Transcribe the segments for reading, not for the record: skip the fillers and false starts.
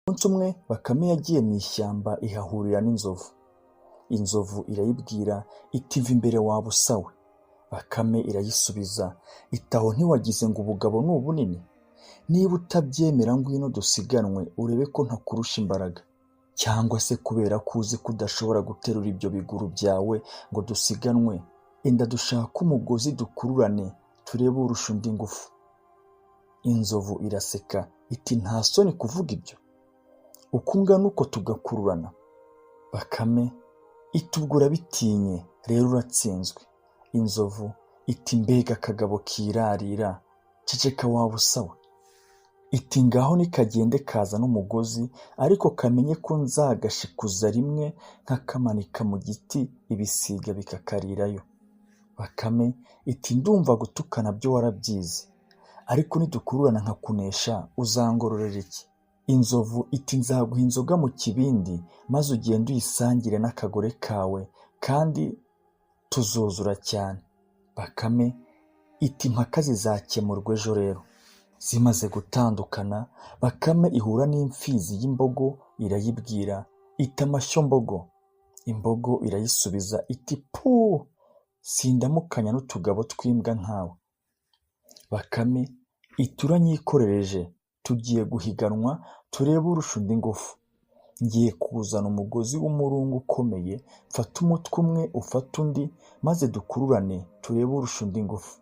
Umunsi umwe Bakame yagiye mu ishyamba ihahurira n'inzovu. Inzovu irayibwira iti mva imbere wa busa we. Bakame irayisubiza iti aho ntiwagize ngo ubugabo ni ubunini? Niba utabyemera ngwino dusiganwe urebe ko ntakurusha imbaraga. Cyangwa se kubera ko uzi ko udashobora guterura ibyo biguru byawe ngo dusiganwe, enda dushake umugozi dukururane turebe urusha undi ingufu. Inzovu iraseka iti nta soni kuvuga ibyo, uko ungana uko tugakururana. Bakame iti ubwo urabitinye rero uratsinzwe. Inzovu iti mbega akagabo kirarira, ceceka wa busa we. Iti ngaho nikagende kaza n'umugozi, ariko kamenye ko nzagashikuza rimwe nkakamanika mu giti ibisiga bikakarirayo. Bakame iti ndumva gutukana byo warabyize, ariko nidukururana nkakunesha uzangororera iki? Inzovu iti nzaguha inzoga mu kibindi maze ugende uyisangire n'akagore kawe, kandi tuzuzura cyane. Bakame iti impaka zizakemurwa ejo rero. Zimaze gutandukana, Bakame ihura n'imfizi y'imbogo irayibwira iti amashyo mbogo. Imbogo irayisubiza iti puu, sindamukanya n'utugabo tw'imbwa nkawe. Bakame iti uranyikorereje, tugiye guhiganwa turebe urusha undi ingufu. Ngiye kuzana umugozi w'umurunga ukomeye, mfata umutwe umwe ufata undi maze dukururane turebe urusha undi ingufu.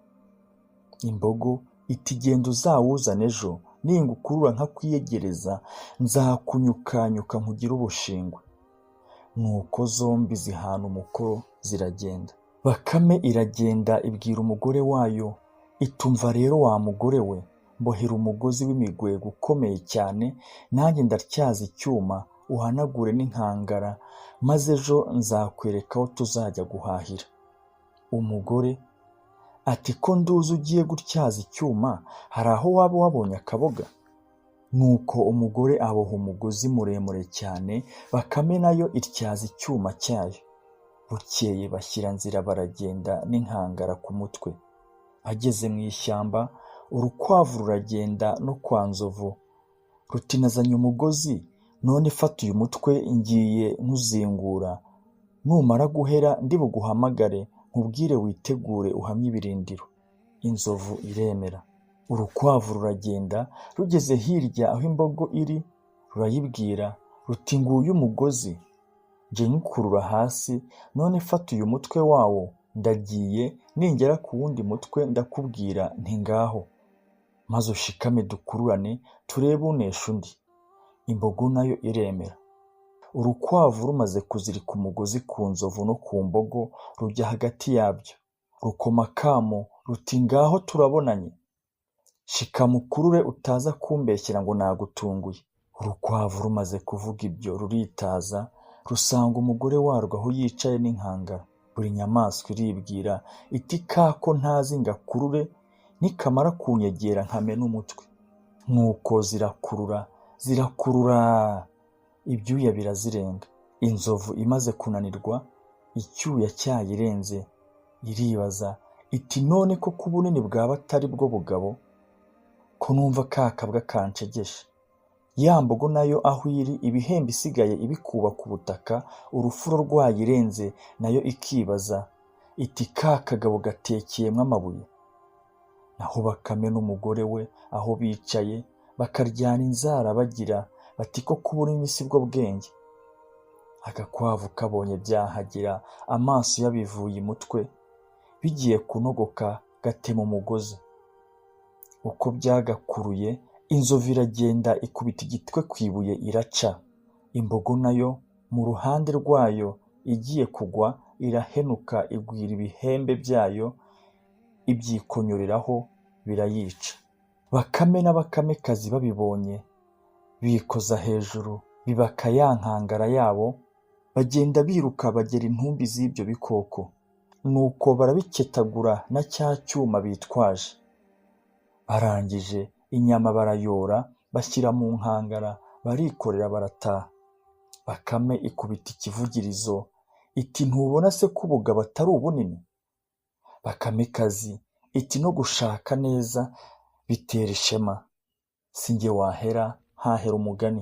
Imbogo iti genda uzawuzane ejo, ningukurura nkakwiyegereza nzakunyukanyuka nkugire ubushingwe. Nuko zombi zihana umukoro ziragenda. Bakame iragenda ibwira umugore wayo iti umva rero wa mugore we, mbohera umugozi w'imigwego ukomeye cyane, nanjye ndatyaza icyuma uhanagure n'inkangara, maze ejo nzakwereka aho tuzajya guhahira. Umugore ati ko nduzi ugiye gutyaza icyuma, hari aho waba wabonye akaboga? Nuko umugore aboha umugozi muremure cyane, Bakame nayo ityaza icyuma cyayo. Bukeye bashyira nzira baragenda n'inkangara ku mutwe. Ageze mu ishyamba, urukwavu ruragenda no kwa Nzovu ruti nazanye umugozi, none fata uyu mutwe ngiye nkuzingura, numara guhera ndi buguhamagare nkubwire witegure uhamye ibirindiro. Inzovu iremera. Urukwavu ruragenda, rugeze hirya aho imbogo iri rurayibwira ruti nguyu umugozi, nje nkukurura hasi, none fata uyu mutwe wawo ndagiye, ningera ku wundi mutwe ndakubwira nti ngaho, maze ushikame dukururane turebe unesha undi. Imbogo nayo iremera. Urukwavu rumaze kuzirika umugozi ku Nzovu no ku mbogo, rujya hagati yabyo rukoma akamo ruti ngaho turabonanye, shikama ukurure utaza kumbeshyera ngo nagutunguye. Urukwavu rumaze kuvuga ibyo ruritaza, rusanga umugore warwo aho yicaye n'inkangara. Buri nyamaswa iribwira iti kako ntazi ngakurure, nikamara kunyegera nkamena umutwe. Nuko zirakurura ibyuya birazirenga. Inzovu imaze kunanirwa, icyuya cyayirenze, iribaza iti none ko kubunini bwaba atari bwo bugabo, ko numva kakabwa kancegesha. Ya mbogo nayo aho iri ibihembe isigaye ibikuba ku butaka, urufuro rwayirenze nayo ikibaza iti kakagabo gatekeyemo amabuye. Naho Bakame n'umugore we aho bicaye bakaryana inzara bagira bati ko kubunini si bwo bwenge. Agakwavu kabonye byahagira, amaso yabivuye umutwe, bigiye kunogoka gatema umugozi. Uko byagakuruye, Inzovu iragenda ikubita igitwe ku ibuye iraca. Imbogo nayo mu ruhande rwayo igiye kugwa irahenuka igwira ibihembe byayo, ibyikonyoreraho birayica. Bakame n'abakamekazi babibonye bikoza hejuru, bibaka ya nkangara yabo, bagenda biruka bagera intumbi z'ibyo bikoko. Nuko barabiketagura na cya cyuma bitwaje. Barangije inyama barayora bashyira mu nkangara, barikorera barataha. Bakame ikubita ikivugirizo iti ntubona se ko ubugabo atari ubunini? Bakamekazi iti no gushaka neza bitera ishema, sinjye wahera hahera umugani.